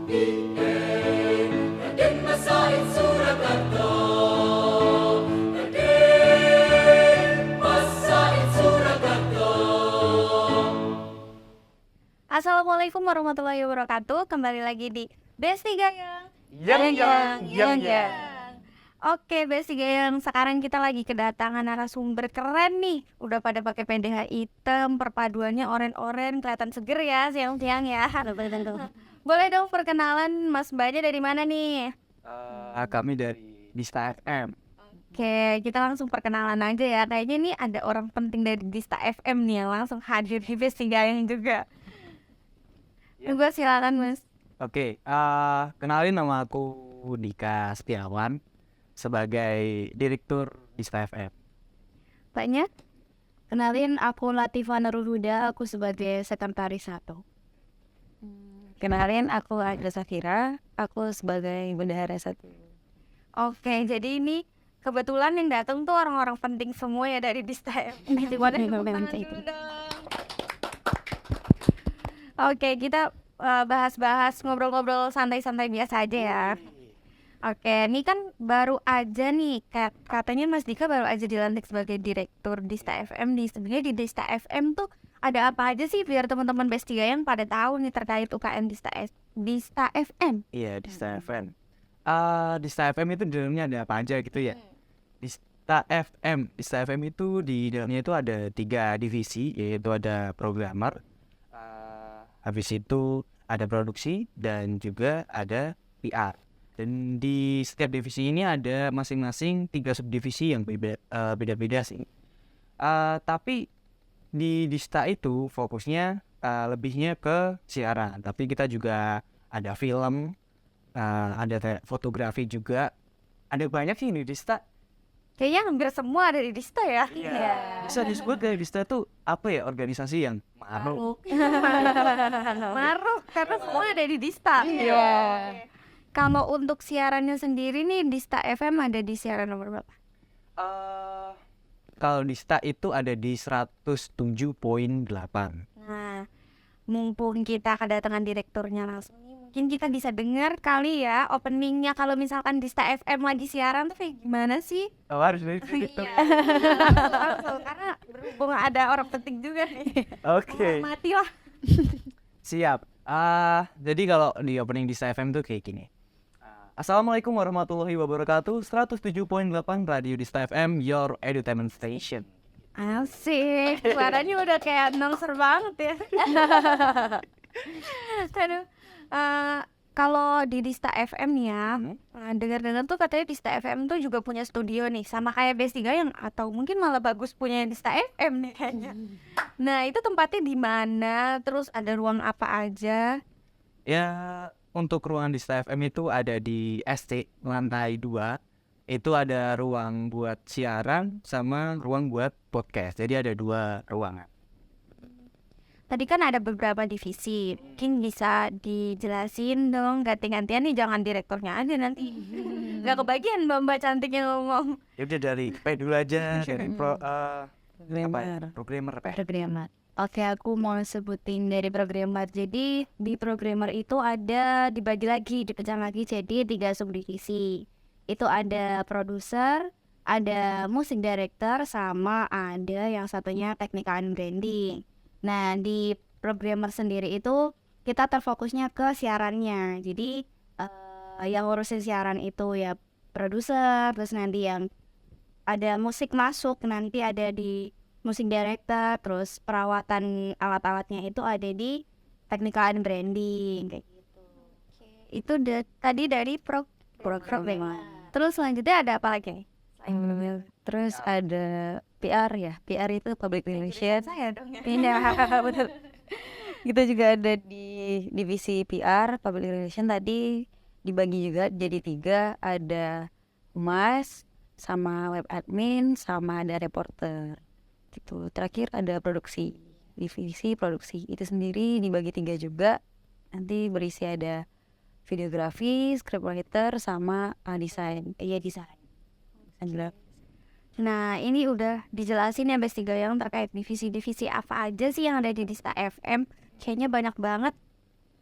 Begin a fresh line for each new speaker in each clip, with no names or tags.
Raden Masaid Surakarta,
Assalamualaikum warahmatullahi wabarakatuh. Kembali lagi di Besti Gayang.
Yang.
Oke, Besti Gayang. Sekarang kita lagi kedatangan narasumber keren nih. Udah pada pakai PDH hitam, perpaduannya oren-oren, kelihatan seger ya siang-siang ya. Boleh dong perkenalan Mas Mbaknya dari mana nih?
Kami dari Dista FM.
Oke, kita langsung perkenalan aja ya. Kayaknya nih ada orang penting dari Dista FM nih yang langsung hadir di Besti Gayang juga. Juga silakan Mas.
Oke, kenalin, nama aku Dika Setiawan sebagai Direktur Dista FM.
Mbaknya?
Kenalin, aku Latifah Nurul Huda, aku sebagai sekretaris 1. Kenalin, aku Aida Safira, aku sebagai bendahara 1.
Oke, jadi ini kebetulan yang datang tuh orang-orang penting semua ya dari Dista FM. Oke, kita bahas-bahas ngobrol-ngobrol santai-santai biasa aja ya. Oke, ini kan baru aja nih, katanya Mas Dika baru aja dilantik sebagai direktur Dista FM nih. Sebenarnya di Dista FM tuh ada apa aja sih biar teman-teman Besti Gayang pada tahu nih terkait UKM Dista FM?
Iya, Dista FM. Dista FM itu di dalamnya ada apa aja gitu ya? Dista FM itu di dalamnya itu ada 3 divisi, yaitu ada programmer, habis itu ada produksi, dan juga ada PR. Dan di setiap divisi ini ada masing-masing 3 subdivisi yang beda-beda sih. Tapi di Dista itu fokusnya lebihnya ke siaran. Tapi kita juga ada film, ada fotografi juga. Ada banyak sih di Dista.
Kayaknya hampir semua ada di Dista ya.
Bisa disebut dari Dista tuh apa ya, organisasi yang maruh.
Maruh karena semua ada di Dista. Oke. Kalau untuk siarannya sendiri nih Dista FM ada di siaran nomor berapa?
Kalau Dista itu ada di 107.8.
Nah, mumpung kita kedatangan direkturnya langsung, mungkin kita bisa dengar kali ya openingnya kalau misalkan Dista FM lagi siaran tuh kayak gimana sih?
Oh, harus dari direktur.
Langsung, karena berhubung ada orang penting juga nih.
Oke.
Mati lah.
Siap. Jadi kalau di opening Dista FM tuh kayak gini. Assalamualaikum warahmatullahi wabarakatuh. 107.8 Radio Dista FM, your entertainment station.
Asik, suaranya udah kayak announcer banget ya. Aduh, kalau di Dista FM nih ya, dengar-dengar tuh katanya Dista FM tuh juga punya studio nih, sama kayak Besti Gayang atau mungkin malah bagus punya Dista FM nih kayaknya. Nah, itu tempatnya di mana? Terus ada ruang apa aja?
Ya, untuk ruangan Dista FM itu ada di ST lantai 2. Itu ada ruang buat siaran sama ruang buat podcast. Jadi ada 2 ruangan.
Tadi kan ada beberapa divisi, mungkin bisa dijelasin dong ganti-gantian nih, jangan direkturnya aja nanti. Gak kebagian mbak-mbak cantik yang ngomong.
Ya udah dari P dulu aja, dari programmer.
Oke, aku mau sebutin dari programmer. Jadi di programmer itu ada dipecah lagi jadi 3 subdivisi. Itu ada produser, ada music director, sama ada yang satunya technical and branding. Nah, di programmer sendiri itu kita terfokusnya ke siarannya. Jadi yang ngurusin siaran itu ya produser, terus nanti yang ada musik masuk nanti ada di music director, terus perawatan alat-alatnya itu ada di technical and branding kayak gitu.
Itu tadi dari programmer. Terus selanjutnya ada apa lagi nih?
Terus ada PR ya, PR itu public relations.
Saya dong ya.
Betul. Kita juga ada di divisi PR, public relations, tadi dibagi juga jadi 3, ada humas, sama web admin, sama ada reporter. Gitu. Terakhir ada produksi, divisi produksi itu sendiri dibagi 3 juga. Nanti berisi ada videografi, scriptwriter, sama desain. Desain grafis.
Nah, ini udah dijelasin ya Besti Gayang terkait divisi-divisi apa aja sih yang ada di Dista FM. Kayaknya banyak banget.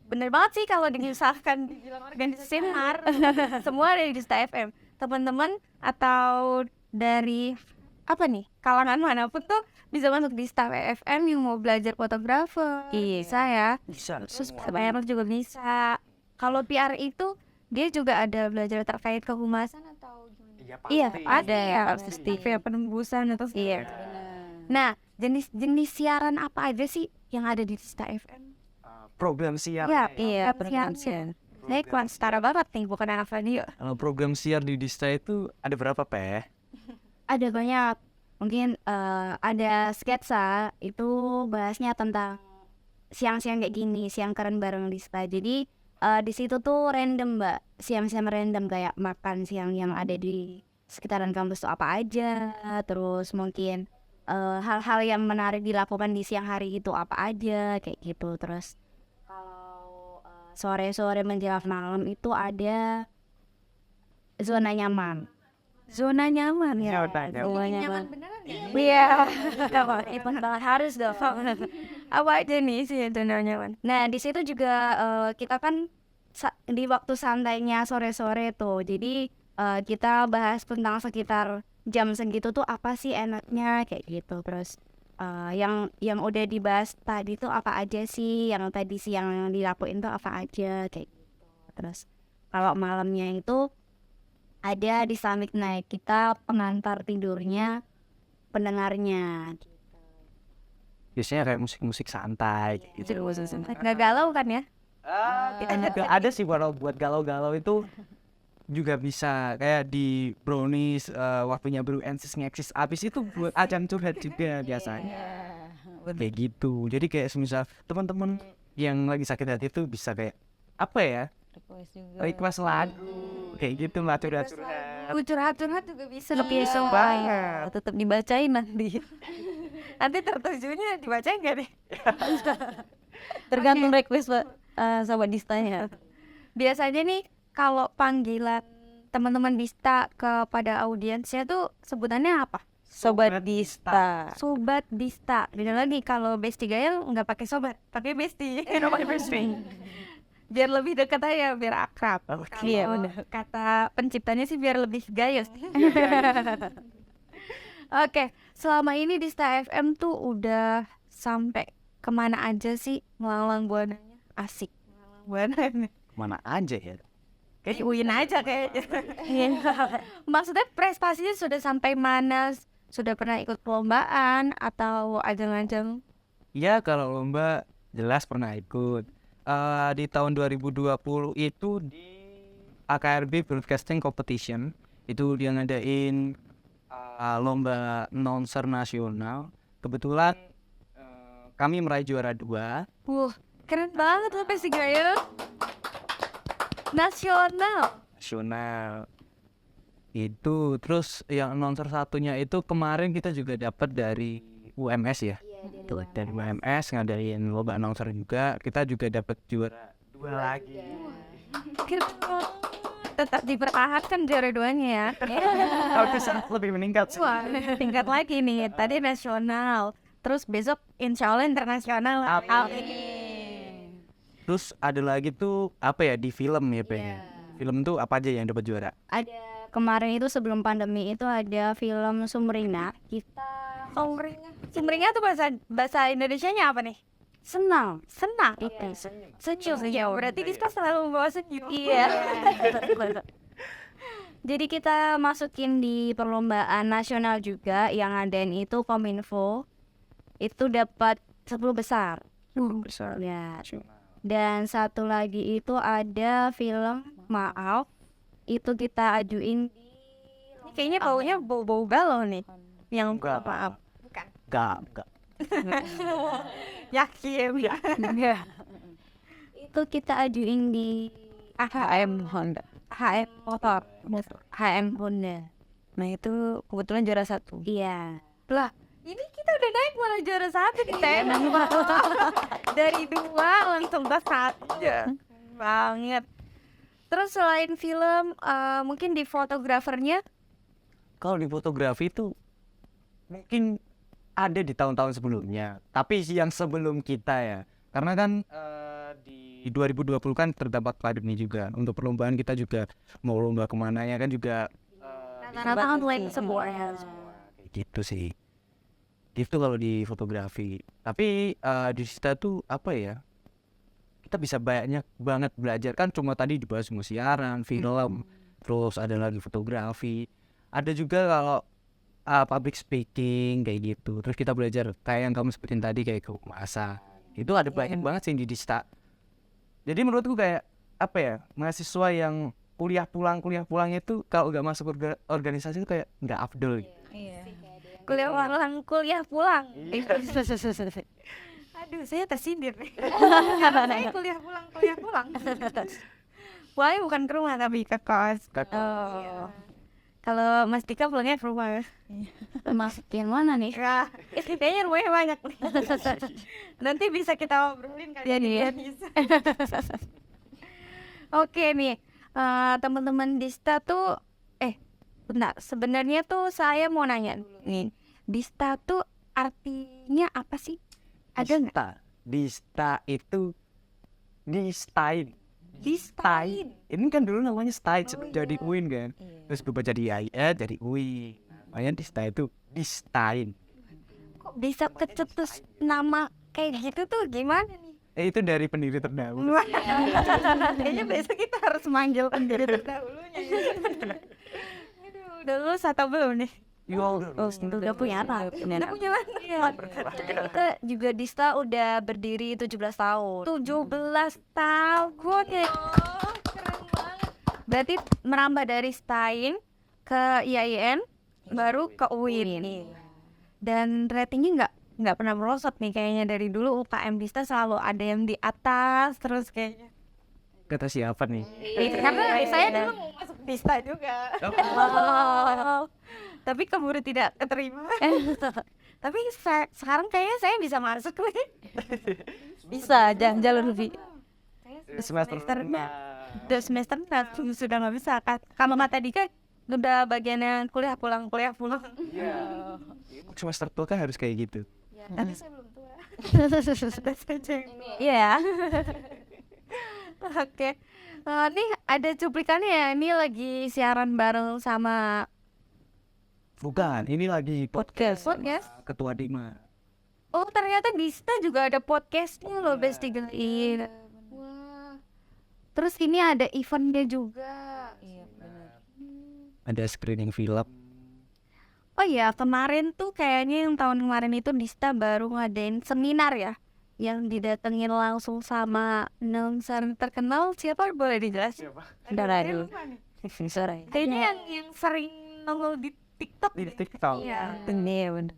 bener banget sih kalau diusahakan dibilang organisasi seminar semua ada di Dista FM. Teman-teman atau dari apa nih kalangan manapun tuh bisa masuk di Dista FM yang mau belajar fotografer. Bisa ya.
Bisa.
Terus PR juga bisa. Kalau PR itu dia juga ada belajar terkait kehumasan atau gimana? Iya, ada ya, pasti penembusan atau iya. Nah, jenis siaran apa aja sih yang ada di Dista FM?
Program siar.
Ya, iya, siaran. Saya kelas setara banget nih, bukan anak radio.
Kalau program siar di Dista itu ada berapa, Pe?
Ada banyak. Mungkin ada sketsa itu bahasnya tentang siang-siang kayak gini, siang keren bareng Dista. Jadi di situ tuh random, Mbak. Siang-siang random kayak makan siang yang ada di sekitaran kampus tuh apa aja. Terus mungkin hal-hal yang menarik dilakukan di siang hari itu apa aja kayak gitu. Terus kalau sore-sore menjelang malam itu ada zona nyaman.
Zona nyaman ya.
Zona nyaman.
Beneran ya?
Iya, itu banget harus dong.
Apa aja nih sih zona nyaman?
Nah, di situ juga kita kan di waktu santainya sore-sore tuh. Jadi kita bahas tentang sekitar jam segitu tuh apa sih enaknya kayak gitu. Terus yang udah dibahas tadi tuh apa aja sih, yang tadi siang dilakuin tuh apa aja kayak gitu. Terus kalau malamnya itu ada di Islamic Night, kita pengantar tidurnya pendengarnya.
Biasanya kayak musik-musik santai gitu.
Nggak galau kan ya?
Ada sih buat galau-galau itu juga bisa kayak di Brownies waktunya Bro Ensis ngeksis abis itu buat ajang curhat juga biasanya. Kayak gitu. Jadi kayak semisal teman-teman yang lagi sakit hati itu bisa kayak apa ya? Request lagu kayak gitu lah curhat-curhat.
Curhat-curhat juga bisa
Lebih
banget. Tetap dibacain nanti. Nanti tertujunya dibacain gak nih?
Tergantung request Sobat Distanya.
Biasanya nih kalau panggilan teman-teman Dista kepada audiensnya tuh sebutannya apa?
Sobat Dista.
Sobat Dista. Beda lagi kalau Besti Gayel nggak pakai sobat, pakai Besti. Biar lebih dekat aja, biar akrab.
Iya,
Kalau kata penciptanya sih biar lebih gayus. Oke, selama ini Dista FM tuh udah sampai kemana aja sih ngelalang buananya? Asik. Buananya.
Mana aja ya?
Kayak UIN aja kayaknya. Maksudnya prestasinya sudah sampai mana? Sudah pernah ikut perlombaan atau ajang-ajang?
Ya kalau lomba jelas pernah ikut. Di tahun 2020 itu di AKRB Broadcasting Competition itu dia ngadain lomba announcer nasional. Kebetulan kami meraih juara 2.
Keren banget loh Besti Gayel. Nasional
itu. Terus yang announcer satunya itu kemarin kita juga dapat dari UMS ya. Tuh, dari UMS ngadain lomba announcer juga, kita juga dapat juara 2 lagi.
keren. Tetap dipertahankan juara 2-nya ya.
Harus lebih meningkat sih.
Wah, tingkat lagi nih. Tadi nasional, terus besok insya Allah internasional.
Amin. Terus ada lagi tuh apa ya di film ya, Film tuh apa aja yang dapat juara?
Ada kemarin itu sebelum pandemi itu ada film Sumringah.
Sumringah tuh bahasa Indonesianya apa nih?
Senang.
Itu. Senyum. Berarti kita selalu membawa senyum.
Iya. Jadi kita masukin di perlombaan nasional juga yang ngadain itu Kominfo. Itu dapat 10 besar.
Besar.
Ya. Dan satu lagi itu ada film Maaf. Itu kita ajuin di
Ini kayaknya baunya bau galau nih. Yang
Enggak.
maaf. Bukan.
Enggak.
Yakin.
itu kita ajuin di
HM Honda. HM motor. HM
Honda.
Nah itu kebetulan juara 1.
Iya.
Lah, ini kita udah naik malah juara 1 kita ya. Dari 2 langsung ke 1.
Iya.
Banget. Terus selain film, mungkin di fotografernya?
Kalau di fotografi itu mungkin ada di tahun-tahun sebelumnya, tapi yang sebelum kita ya, karena kan di di 2020 kan terdampak pandemi juga. Untuk perlombaan kita juga mau lomba kemana ya kan juga
Rata-rata online semuanya.
kayak gitu sih. Gitu kalau di fotografi. Tapi di Dista tuh apa ya? Kita bisa banyak banget belajar kan, cuma tadi dibahas semua siaran, film, terus ada lagi fotografi. Ada juga kalau public speaking kayak gitu. Terus kita belajar kayak yang kamu sebutin tadi kayak kehumasan. Itu ada banyak banget sih di Dista. Jadi menurutku kayak apa ya, mahasiswa yang kuliah pulang itu kalau nggak masuk organisasi itu kayak nggak afdol gitu.
Kuliah pulang. Aduh, saya tersindir nih. Saya kuliah pulang. Pulangnya bukan ke rumah tapi ke kos. Oh. Kalau Mas Dika pulangnya ke rumah.
Masuk yang mana nih?
Ya, kayaknya rumahnya banyak nih. Nanti bisa kita obrolin kali
Iya nih ya.
bisa. Oke nih, teman-teman Dista tuh, bentar. Sebenarnya tuh saya mau nanya dulu nih, Dista tuh artinya apa sih? Ada nggak?
Dista itu distain.
Distain.
Ini kan dulu namanya stain sebelum jadi UIN kan. Terus berubah jadi IAIN, jadi UIN. Makanya Dista itu distain.
Kok bisa kecetus nama kayak gitu tuh gimana nih?
Itu dari pendiri terdahulu.
Kayaknya besok kita harus manggil pendiri terdahulunya. Aduh, udah lulus atau belum nih?
Udah punya anak.
Udah punya anak. Kita juga Dista udah berdiri 17 tahun. 17 tahun ya. Keren banget. Berarti merambah dari Stain ke IAIN baru ke UIN. Dan ratingnya nggak pernah merosot nih kayaknya. Dari dulu UKM Dista selalu ada yang di atas terus kayaknya.
Kata siapa nih?
Karena saya dulu mau masuk Dista juga. Tapi keburu tidak keterima. Tapi sekarang kayaknya saya bisa masuk nih.
Bisa, jalur lebih.
Semester
Udah semester sudah nggak bisa kan. Kamu Mata Dika udah bagiannya kuliah pulang.
semester tua kan harus kayak gitu.
Tapi saya belum tua.
Iya.
Oke. Nih ada cuplikannya ya. Ini lagi siaran bareng sama
Bukan, ini lagi
Podcast.
Ketua Dima.
Oh, ternyata Dista juga ada podcastnya loh, Besti Gelain. Wah. Terus ini ada eventnya juga.
Ada screening film.
Oh iya, kemarin tuh kayaknya yang tahun kemarin itu Dista baru ngadain seminar ya, yang didatengin langsung sama announcer terkenal. Siapa, boleh dijelasin?
Darai. Sorry.
Kayaknya yang sering nongol di TikTok.
Di TikTok.
Iya.
Bener.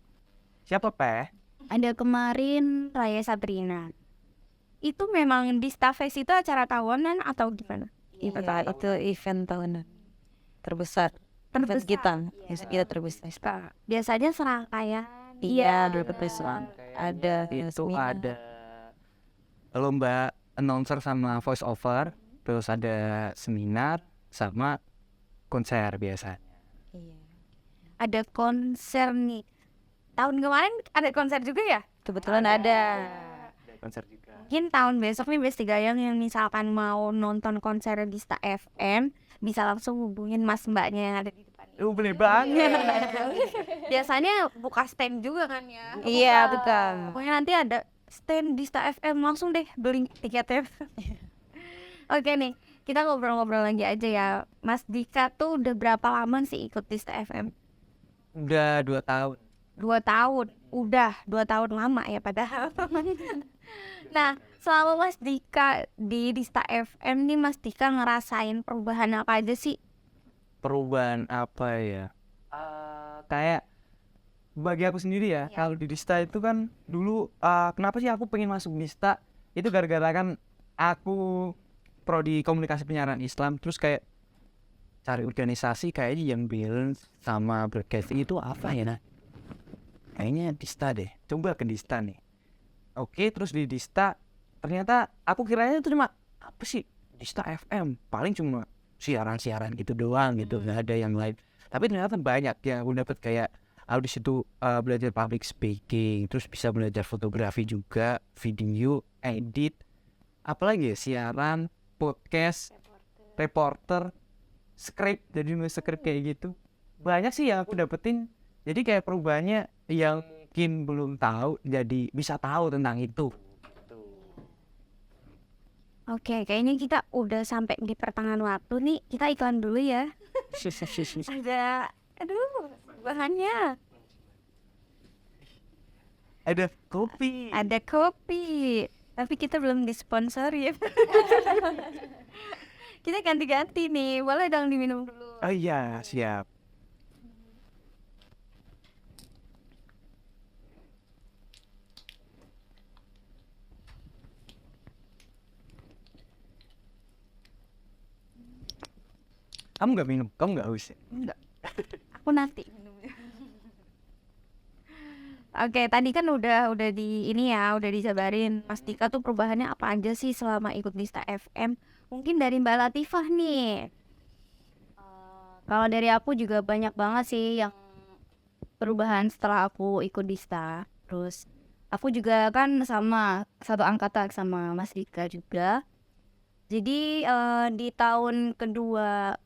Siapa Peh?
Ada kemarin Raya Sabrina.
Itu memang Dista Fest itu acara tahunan atau gimana?
Itu event tahunan terbesar. Event kita terbesar.
Biasanya serangkaian.
Iya, terbesar. Ada
Itu ada lomba announcer sama voice over, terus ada seminar sama konser biasanya.
Iya.
Ada konser nih. Tahun kemarin ada konser juga ya?
Kebetulan ada.
Konser juga.
Mungkin tahun besok nih Besti Gayang yang misalkan mau nonton konser Dista FM bisa langsung hubungin mas mbaknya yang ada di depan.
Boleh banget.
Biasanya buka stand juga kan ya?
Iya, betul.
Pokoknya nanti ada stand Dista FM, langsung deh beli tiketnya. Oke nih, kita ngobrol-ngobrol lagi aja ya. Mas Dika tuh udah berapa lama sih ikut Dista FM?
Udah 2 tahun.
2 tahun. Udah 2 tahun lama ya padahal. Nah, selama Mas Dika di Dista FM nih, Mas Dika ngerasain perubahan apa aja sih?
Perubahan apa ya? Kayak bagi aku sendiri ya, kalau di Dista itu kan dulu kenapa sih aku pengen masuk Dista? Itu gara-gara kan aku prodi komunikasi penyiaran Islam, terus kayak cari organisasi kayaknya yang balance sama broadcasting itu apa ya, nah? Kayaknya Dista deh. Coba ke Dista nih. Oke, terus di Dista ternyata aku kiranya itu cuma apa sih? Dista FM paling cuma siaran-siaran gitu doang gitu, nggak ada yang lain. Tapi ternyata banyak yang aku dapat kayak aku di situ belajar public speaking, terus bisa belajar fotografi juga, video, edit, apalagi ya, siaran, podcast, reporter, skrip, jadi nulis skrip kayak gitu. Banyak sih yang aku dapetin. Jadi kayak perubahannya yang mungkin belum tahu jadi bisa tahu tentang itu.
Oke, kayaknya kita udah sampai di pertengahan waktu nih. Kita iklan dulu ya. Aduh, bahannya.
Ada kopi.
Ada kopi. Tapi kita belum disponsori ya. Kita ganti-ganti nih. Boleh dong diminum dulu.
Oh iya, siap. Kamu nggak minum? Kamu nggak haus ya?
Enggak. Aku nanti minumnya. Oke, tadi kan udah di ini ya, udah dijabarin Mas Dika tuh perubahannya apa aja sih selama ikut Dista FM. Mungkin dari Mbak Latifah nih.
Kalau dari aku juga banyak banget sih yang perubahan setelah aku ikut Dista. Terus aku juga kan sama satu angkatan sama Mas Dika juga. Jadi di tahun kedua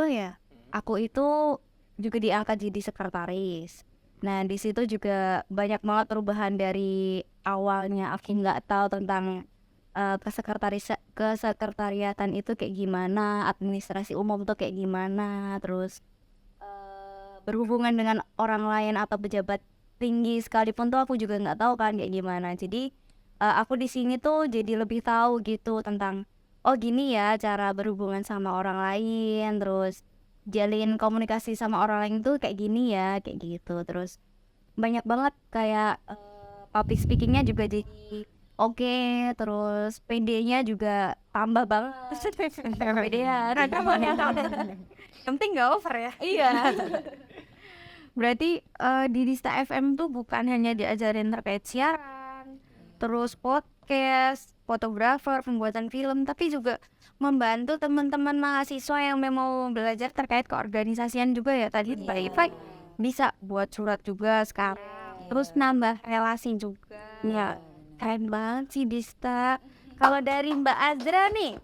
ya, aku itu juga diangkat jadi sekretaris. Nah di situ juga banyak banget perubahan dari awalnya aku nggak tahu tentang kesekretariatan itu kayak gimana, administrasi umum tuh kayak gimana, terus berhubungan dengan orang lain atau pejabat tinggi sekalipun tuh aku juga nggak tahu kan kayak gimana. Jadi aku di sini tuh jadi lebih tahu gitu tentang oh gini ya cara berhubungan sama orang lain, terus jalin komunikasi sama orang lain tuh kayak gini ya, kayak gitu. Terus banyak banget kayak public speakingnya juga jadi oke, terus PD-nya juga tambah banget. PD-nya
Yang penting nggak over ya.
iya.
Berarti di Dista FM tuh bukan hanya diajarin terkait siaran, terus podcast, fotografer, pembuatan film, tapi juga membantu teman-teman mahasiswa yang mau belajar terkait keorganisasian juga ya. Tadi Mbak Iva bisa buat surat juga sekarang, terus nambah relasi juga. Ya, keren banget sih Dista. Kalau dari Mbak Azra nih,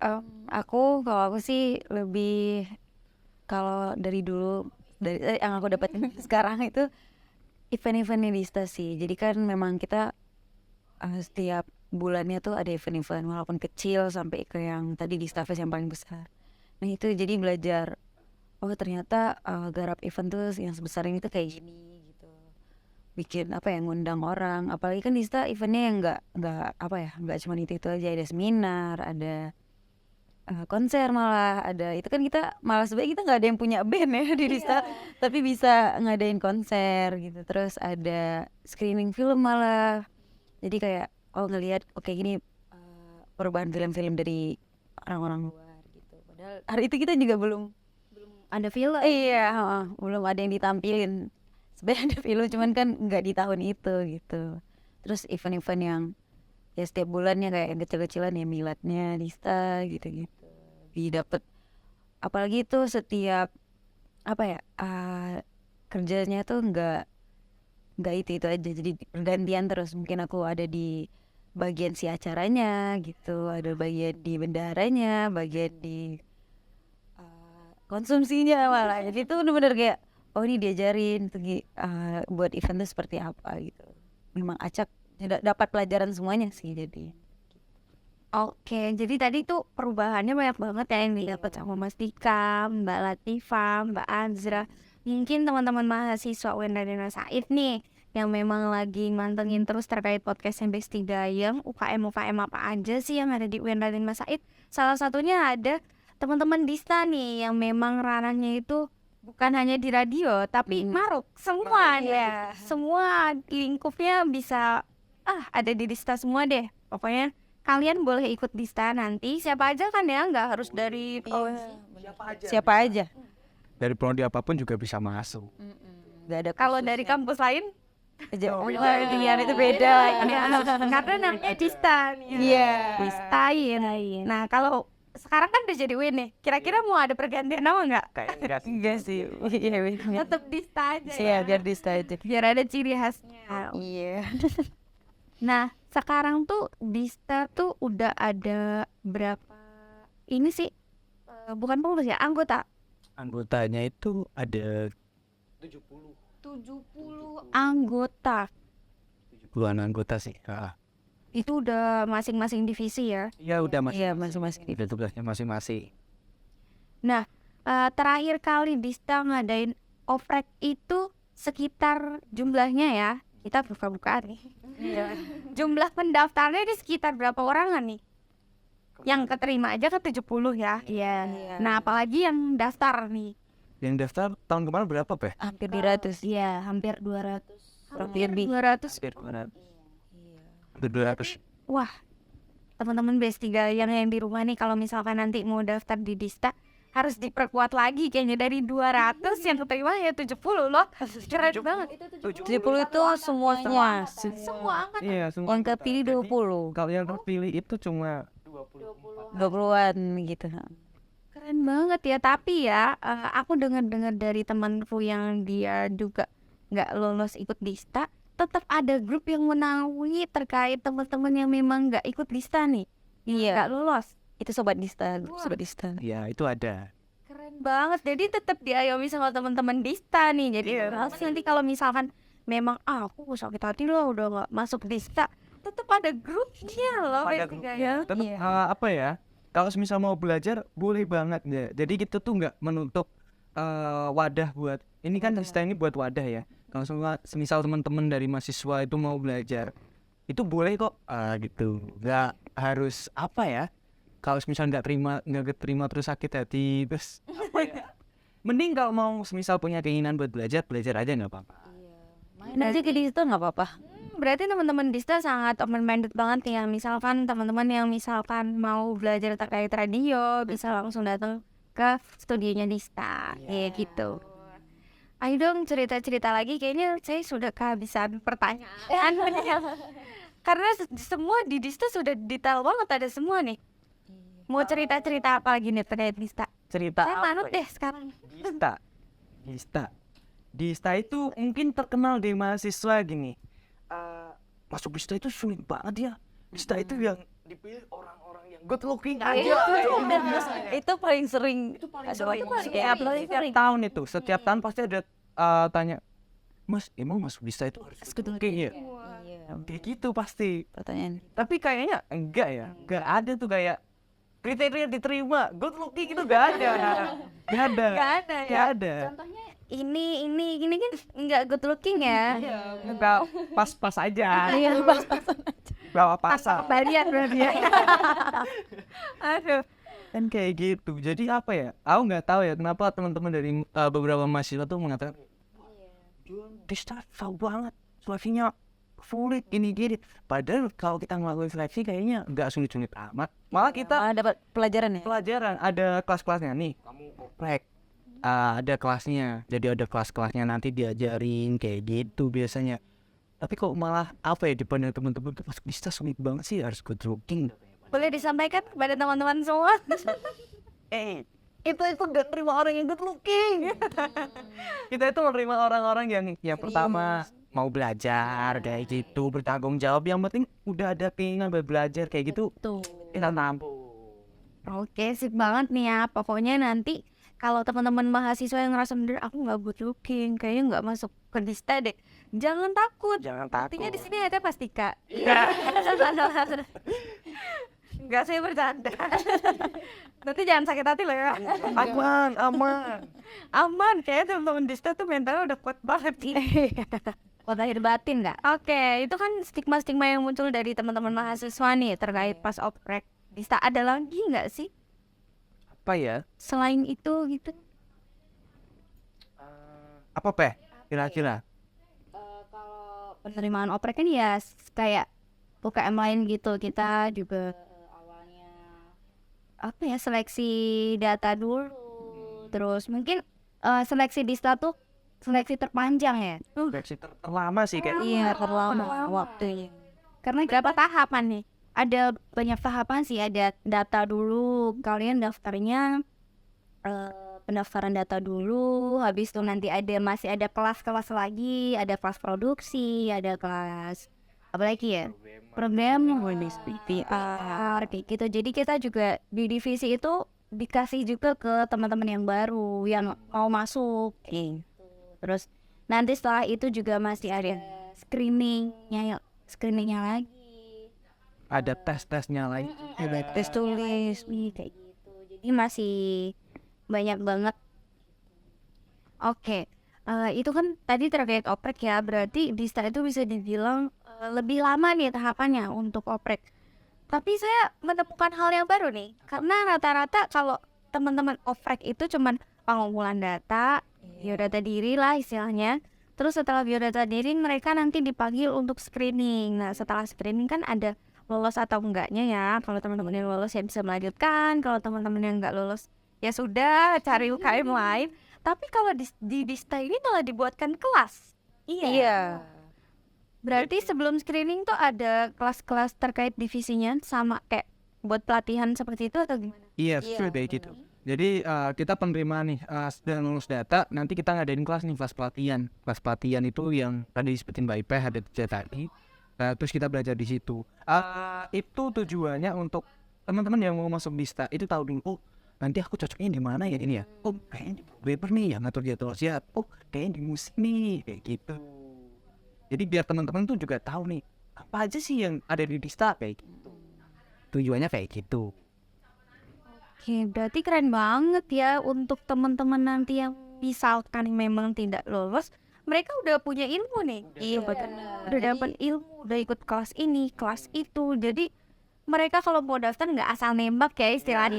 kalau aku sih lebih, kalau dari dulu dari yang aku dapetin sekarang itu event-eventnya Dista sih. Jadi kan memang kita setiap bulannya tuh ada event-event walaupun kecil sampai ke yang tadi di Stafes yang paling besar. Nah itu jadi belajar, oh ternyata garap event tuh yang sebesar ini tuh kayak gini gitu. Bikin apa ya, ngundang orang. Apalagi kan Dista eventnya yang nggak cuma itu aja, ada seminar, ada konser, malah ada itu kan kita malah sebenarnya kita nggak ada yang punya band ya di Dista, tapi bisa ngadain konser gitu. Terus ada screening film malah. Jadi kayak ngelihat gini perubahan film-film dari orang-orang luar gitu. Padahal hari itu kita juga belum
Ada film.
iya belum ada yang ditampilin. Sebenarnya ada film cuman kan nggak di tahun itu gitu. Terus event-event yang ya setiap bulannya kayak yang kecil-kecilan ya, miladnya Dista gitu-gitu. Didapet apalagi itu setiap kerjanya tuh nggak itu aja, jadi pergantian terus. Mungkin aku ada di bagian si acaranya gitu, ada bagian di bendaharanya, bagian di konsumsinya malah. Jadi itu bener-bener kayak ini diajarin buat event tuh seperti apa gitu. Memang acak dapat pelajaran semuanya sih jadi.
oke, jadi tadi tuh perubahannya banyak banget ya yang didapat sama Mas Dika, Mbak Latifah, Mbak Azra. Mungkin teman-teman mahasiswa UIN Raden Said nih yang memang lagi mantengin terus terkait podcast Besti Gayeng, UKM apa aja sih yang ada di UIN Raden Said. Salah satunya ada teman-teman Dista nih yang memang ranahnya itu bukan hanya di radio tapi maruk semua ya. Semua lingkupnya bisa ada di Dista semua deh. Pokoknya kalian boleh ikut Dista nanti. Siapa aja kan ya, nggak harus dari
Siapa aja.
Dari prodi apapun juga bisa masuk.
Gak ada
kalau dari kampus lain
pilihan itu beda.
karena namanya Dista nih.
Iya.
Distain. Nah kalau sekarang kan udah jadi UIN nih, kira-kira mau ada pergantian nama nggak?
Kayak
Enggak sih. Iya.
Tetap Dista aja
Iya,
ya,
biar Dista aja.
biar ada ciri khasnya.
Iya.
Nah sekarang tuh Dista tuh udah ada berapa ini sih? Bukan pengurus ya, anggota.
Anggotanya itu ada
70 anggota.
70-an anggota sih.
Itu udah masing-masing divisi ya.
Iya udah
Iya, masing-masing.
Udah tugasnya masing-masing.
Nah, terakhir kali Dista ngadain oprek itu sekitar jumlahnya ya. Kita buka-bukaan nih. Jumlah pendaftarnya ini sekitar berapa orangan nih? Yang keterima aja ke 70 ya.
Iya.
Nah, apalagi yang daftar nih.
Yang daftar tahun kemarin berapa, Pe?
Hampir 200.
Iya, hampir 200.
Kurang lebih.
200.
Hampir 200. Hampir 200.
Wah, teman-teman B3 yang di rumah nih, kalau misalkan nanti mau daftar di Dista harus diperkuat lagi kayaknya, dari 200 yang keterima ya 70 loh. Keren banget.
70 itu semuanya.
Semua angkatan.
Iya, semua.
Yang kepilih 20.
Kalau yang terpilih itu cuma
20-an gitu.
Keren banget ya. Tapi ya, aku dengar-dengar dari temanku yang dia juga nggak lolos ikut Dista, tetap ada grup yang menaungi terkait teman-teman yang memang nggak ikut Dista nih,
Iya.
nggak lolos.
Itu sobat Dista,
Wah.
sobat Dista.
ya itu ada.
Keren banget. Jadi tetap diayomi sama teman-teman Dista nih. Jadi nanti kalau misalkan memang aku sakit hati loh udah nggak masuk Dista, tetap ada grupnya loh
Ada
B3 ya.
Tetap apa ya? Kalau misal mau belajar boleh banget ya. Jadi kita tuh nggak menutup wadah buat ini kan Dista ini buat wadah ya. Kalau semisal teman-teman dari mahasiswa itu mau belajar, itu boleh kok gitu. Nggak harus apa ya? Kalau misal nggak terima terus sakit hati terus apa ya? Mending kalau mau semisal punya keinginan buat belajar aja nggak apa-apa.
Main aja ke Dista nggak apa-apa.
Berarti teman-teman Dista sangat open minded banget ya. Misalkan teman-teman yang misalkan mau belajar terkait radio bisa langsung datang ke studionya Dista, kayak gitu. Ayo dong cerita-cerita lagi. Kayaknya saya sudah kehabisan pertanyaan. Karena semua di Dista sudah detail banget, ada semua nih. Mau cerita-cerita apa lagi nih terkait Dista?
Cerita
Saya
apa
manut
ya?
deh sekarang.
Dista itu mungkin terkenal di mahasiswa gini. Masuk Dista itu sulit banget ya. Dista itu yang dipilih orang-orang yang good looking aja.
Itu paling sering.
Setiap tahun itu, setiap tahun pasti ada tanya, Mas, emang masuk Dista itu harus good looking ya? Kayak gitu pasti.
Pertanyaan.
Tapi kayaknya enggak ya. Enggak ada tuh kayak kriteria diterima good looking itu enggak ada. Enggak ada.
Gak ada ya.
Enggak ada.
Contohnya ini kan nggak good looking ya.
Enggak pas-pas aja.
Iya, pas-pasan aja.
Bawa pasar.
Kembalian berarti ya. Aduh.
Kan kayak gitu. Jadi apa ya? Aku nggak tahu ya kenapa teman-teman dari beberapa mahasiswa tuh mengatakan Dista jauh banget, seleksinya sulit gini-gini. Padahal kalau kita ngelakuin seleksi kayaknya nggak sulit-sulit amat. Malah kita
Dapat pelajaran ya.
pelajaran ada kelas-kelasnya nih. Kamu oprek. Ada kelasnya. Jadi ada kelas-kelasnya nanti diajarin kayak gitu biasanya. Tapi kok malah apa ya dipandang teman-teman masuk Dista sulit banget sih, harus good looking.
Boleh disampaikan kepada teman-teman semua? Itu gak terima orang yang good looking.
Kita itu menerima orang-orang yang pertama mau belajar kayak gitu, bertanggung jawab, yang penting udah ada keinginan buat belajar kayak gitu. Kita tampung.
Oke, sip banget nih ya. Pokoknya nanti kalau teman-teman mahasiswa yang ngerasa bener aku nggak good looking, kayaknya nggak masuk ke Dista deh, jangan takut.
Jangan
Artinya
takut.
di sini ada Pastika. Enggak, saya bercanda. Nanti jangan sakit hati loh ya.
Aman.
Aman, kayaknya teman-teman Dista tuh mentalnya udah kuat banget.
Kuat lahir batin nggak?
Oke, itu kan stigma-stigma yang muncul dari teman-teman mahasiswa nih terkait pas oprek. Dista ada lagi nggak sih
Apa ya?
selain itu gitu?
Apa Peh? Kira-kira?
Kalau penerimaan oprek kan ya kayak UKM lain gitu, kita juga awalnya apa ya, seleksi data dulu, terus mungkin seleksi Dista tuh seleksi terpanjang ya.
Seleksi terlama sih kayak.
Iya, terlama waktunya.
Karena berapa tahapan nih? Ada banyak tahapan sih, ada data dulu, kalian daftarnya pendaftaran data dulu, habis itu nanti masih ada kelas-kelas lagi, ada kelas produksi, ada kelas
apalagi ya program PR kayak gitu. Jadi kita juga di divisi itu dikasih juga ke teman-teman yang baru yang mau masuk. Terus nanti setelah itu juga masih ada screeningnya lagi.
Ada tes-tesnya lain.
Ada tes tulis kayak gitu. Jadi masih banyak banget.
Oke, itu kan tadi terkait oprek ya, berarti Dista itu bisa dibilang lebih lama nih tahapannya untuk oprek. Tapi saya menemukan hal yang baru nih, karena rata-rata kalau teman-teman oprek itu cuman pengumpulan data, biodata diri lah istilahnya. Terus setelah biodata diri mereka nanti dipanggil untuk screening. Nah setelah screening kan ada lolos atau enggaknya ya. Kalau teman-teman yang lolos ya bisa melanjutkan, kalau teman-teman yang enggak lolos ya sudah cari UKM lain. Tapi kalau di Dista ini malah dibuatkan kelas.
Iya.
Berarti sebelum screening tuh ada kelas-kelas terkait divisinya sama kayak buat pelatihan seperti itu atau gimana?
Iya, betul kayak gitu. Jadi kita penerima nih sudah lulus data, nanti kita ngadain kelas nih, kelas pelatihan. Kelas pelatihan itu yang tadi disebutin Mbak Ipeh ada 3 tadi. Terus kita belajar di situ. Itu tujuannya untuk teman-teman yang mau masuk Dista itu tahu dulu, oh nanti aku cocoknya di mana ya ini ya. Oh kayaknya di programmer nih yang ngatur jadwal siap. Oh kayaknya di musik nih kayak gitu. Jadi biar teman-teman tuh juga tahu nih apa aja sih yang ada di Dista kayak gitu. Tujuannya kayak gitu.
Oke, berarti keren banget ya untuk teman-teman nanti yang misalkan memang tidak lolos, mereka udah punya ilmu nih. Iya betul. Udah dapat ilmu, udah ikut kelas ini, kelas itu. Jadi mereka kalau mau daftar nggak asal nembak ya istilahnya.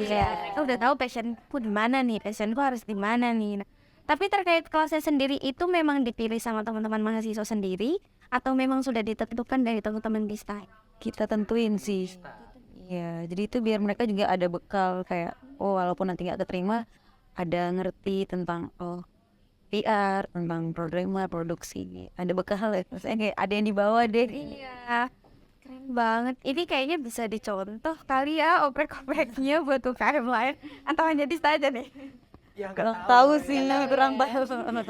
Mereka udah tahu passionku di mana nih, passionku harus di mana nih. Nah, tapi terkait kelasnya sendiri itu memang dipilih sama teman-teman mahasiswa sendiri atau memang sudah ditentukan dari teman-teman Dista?
Kita tentuin sih. Iya, jadi itu biar mereka juga ada bekal kayak oh walaupun nanti nggak keterima ada ngerti tentang PR, tentang programmer, produksi, ada bekal ya. Maksudnya kayak ada yang dibawa deh.
Iya, keren banget. Ini kayaknya bisa dicontoh kali ya oprek-opreknya buat UKM lain atau hanya Dista aja nih.
Ya
Kurang tahu sih, kurang paham.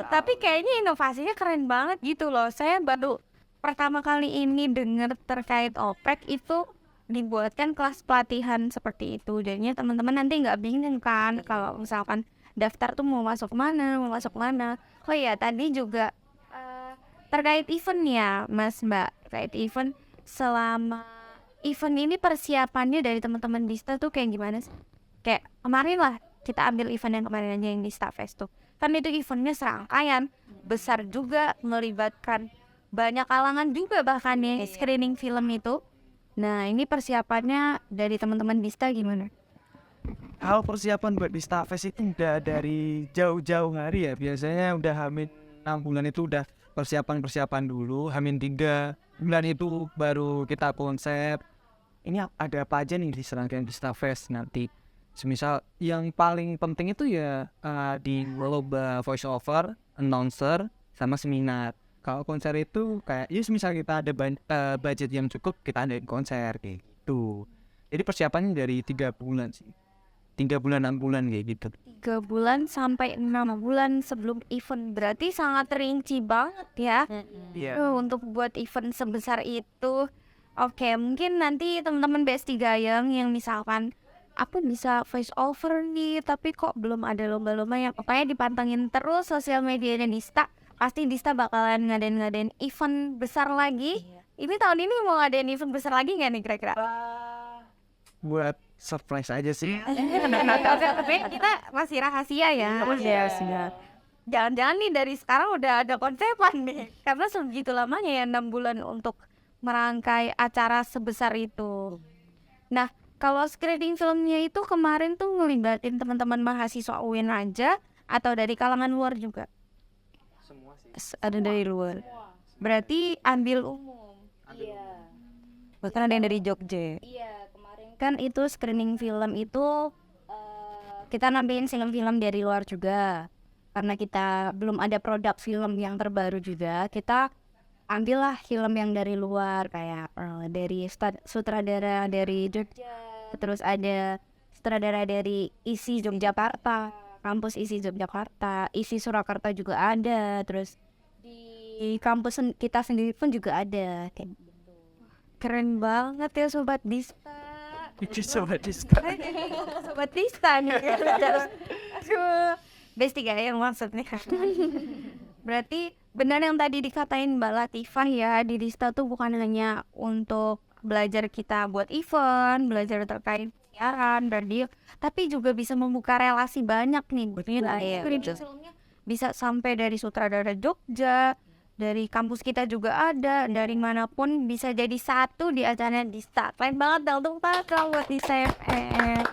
Tapi kayaknya inovasinya keren banget gitu loh. Saya baru pertama kali ini dengar terkait oprek itu dibuatkan kelas pelatihan seperti itu. Jadinya teman-teman nanti nggak bingung kan kalau misalkan daftar tuh mau masuk mana. Oh iya tadi juga terkait event ya Mas Mbak. Terkait event, selama event ini persiapannya dari teman-teman Dista tuh kayak gimana sih? Kayak kemarin lah kita ambil event yang kemarin aja yang di Staff Fest tuh. Kan itu eventnya serangkaian besar juga, melibatkan banyak kalangan juga bahkan ya screening film itu. Nah ini persiapannya dari teman-teman Dista gimana?
Hal persiapan buat Dista Fest itu udah dari jauh-jauh hari ya. Biasanya udah hamin 6 bulan itu udah persiapan dulu. Hamin 3 bulan itu baru kita konsep. Ini ada apa aja nih di serangkaian Dista Fest nanti. Semisal yang paling penting itu ya di lomba voice over, announcer, sama seminar. Kalau konser itu kayak ya semisal kita ada budget yang cukup, kita adain konser kayak gitu. Jadi persiapannya dari 3 bulan sih. 3 bulan 6 bulan kayak gitu.
3 bulan sampai 6 bulan sebelum event, berarti sangat rinci banget ya.
Iya.
Untuk buat event sebesar itu. Oke, mungkin nanti teman-teman BSD Gayeng yang misalkan aku bisa voice over nih tapi kok belum ada lomba-lomba, yang pokoknya dipantengin terus sosial medianya Dista. Pasti Dista bakalan ngadain event besar lagi. Ini tahun ini mau ngadain event besar lagi nggak nih kira-kira?
Buat surprise aja sih.
Tapi kita masih rahasia ya. Jangan-jangan nih dari sekarang udah ada konsepan nih. Karena segitu lamanya ya 6 bulan untuk merangkai acara sebesar itu. Nah, kalau screening filmnya itu kemarin tuh ngelibatin teman-teman mahasiswa UIN aja atau dari kalangan luar juga?
Ada dari luar.
Berarti ambil umum.
Bahkan ada yang dari Jogja.
Kan itu screening film itu kita nampilin film-film dari luar juga. Karena kita belum ada produk film yang terbaru juga, kita ambillah film yang dari luar kayak dari sutradara dari Jogja, terus ada sutradara dari ISI Yogyakarta, kampus ISI Yogyakarta, ISI Surakarta juga ada, terus di kampus kita sendiri pun juga ada kayak gitu.
keren banget ya Sobat Dista.
Sobat Diska.
Sobat Dista nih. Aduh, Besti Gayang maksudnya. Berarti benar yang tadi dikatain Mbak Latifah ya, di Dista tuh bukan hanya untuk belajar kita buat event, belajar terkait siaran, radio, tapi juga bisa membuka relasi banyak nih.
Iya, betul.
Filmnya bisa sampai dari sutradara Jogja, dari kampus kita juga ada, dari manapun bisa jadi satu di acara Dista. Keren banget dong buat Dista FM.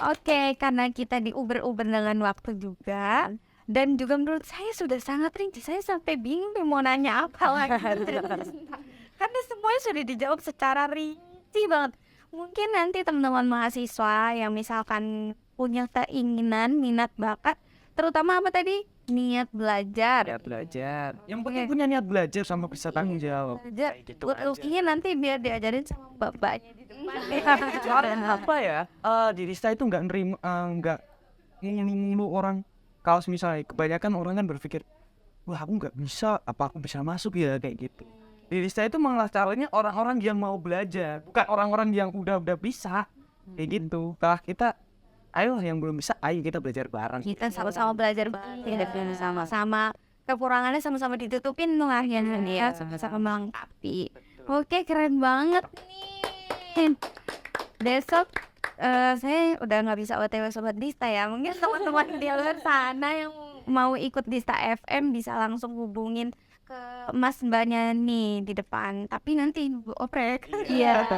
Oke, karena kita diuber-uber dengan waktu juga, dan juga menurut saya sudah sangat rinci. Saya sampai bingung nih mau nanya apa lagi. Karena semuanya sudah dijawab secara rinci banget. Mungkin nanti teman-teman mahasiswa yang misalkan punya keinginan, minat, bakat, terutama apa tadi? Niat belajar.
Ya belajar. Yang penting punya niat belajar sama bisa tanggung jawab.
Belajar.
Kayak gitu
Buat
aja.
Lukinya nanti biar diajarin sama bapaknya di depan.
Karena apa ya? Di Dista itu nggak nerima, nggak mulu orang. Kalau misalnya kebanyakan orang kan berpikir, wah aku nggak bisa, apa aku bisa masuk ya kayak gitu. Di Dista itu malah caranya orang-orang yang mau belajar, bukan orang-orang yang udah bisa kayak gitu. Kalau kita, ayo yang belum bisa, ayo kita belajar bareng.
Kita sama-sama belajar banget, sama-sama kekurangannya sama-sama ditutupin dong akhirnya ya, sama-sama melengkapi. Oke, keren banget nih. Besok saya udah nggak bisa OTW Sobat Dista ya. Mungkin teman-teman di luar sana yang mau ikut Dista FM bisa langsung hubungin ke Mas Mbaknya nih di depan. Tapi nanti nunggu oprek. Iya.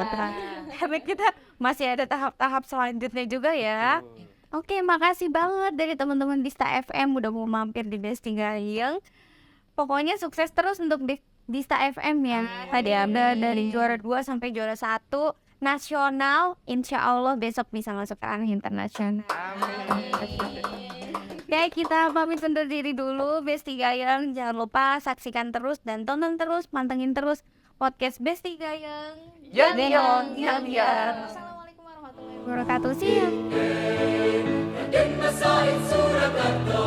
Karena kita masih ada tahap-tahap selanjutnya juga ya. Oke, makasih banget dari teman-teman Dista FM udah mau mampir di Besti Gayeng. Pokoknya sukses terus untuk Dista FM ya. Tadi ada dari juara 2 sampai juara 1 nasional. Insya Allah besok bisa masuk ke ranah internasional. Oke, kita pamit undur diri dulu. Besti Gayeng, jangan lupa saksikan terus dan tonton terus, pantengin terus podcast Besti Gayeng. Assalamualaikum warahmatullahi wabarakatuh. See you.
Raden Masaid Surakarta